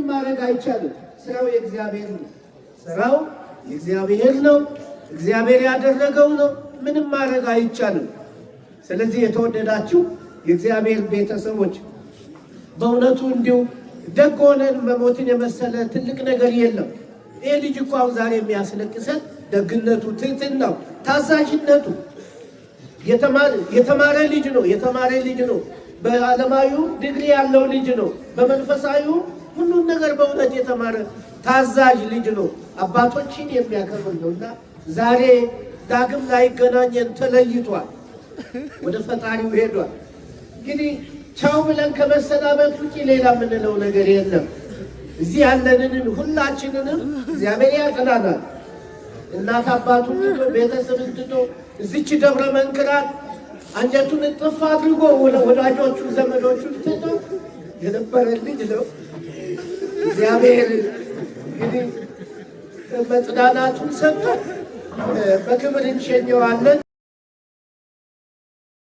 ማድረግ አይቻልም። ስራው የእግዚአብሔር ነው። ስራው የእግዚአብሔር ነው። እግዚአብሔር ያደረገው ነው። ምንም ማድረግ አይቻልም። ስለዚህ የተወደዳችሁ የእግዚአብሔር ቤተሰቦች በእውነቱ እንዲሁ ደግ ሆነን መሞትን የመሰለ ትልቅ ነገር የለም። ይሄ ልጅ እኮ አሁን ዛሬ የሚያስለቅሰን ደግነቱ፣ ትህትናው፣ ታዛዥነቱ የተማረ ልጅ ነው። የተማረ ልጅ ነው። በዓለማዊ ዲግሪ ያለው ልጅ ነው። በመንፈሳዊ ሁሉን ነገር በእውነት የተማረ ታዛዥ ልጅ ነው። አባቶችን የሚያከብር ነውና ዛሬ ዳግም ላይገናኘን ተለይቷል። ወደ ፈጣሪው ሄዷል። እንግዲህ ቻው ብለን ከመሰናበት ውጪ ሌላ የምንለው ነገር የለም። እዚህ ያለንን ሁላችንንም እግዚአብሔር ያቀናናል። እናት አባቱን ትቶ ቤተሰብን ትቶ እዚች ደብረ መንክራት አንጀቱን እጥፍ አድርጎ ወዳጆቹ ዘመዶቹን ትቶ የነበረ ልጅ ነው። እግዚአብሔር እንግዲህ መጽናናቱን ሰጥቶ በክብር እንሸኘዋለን።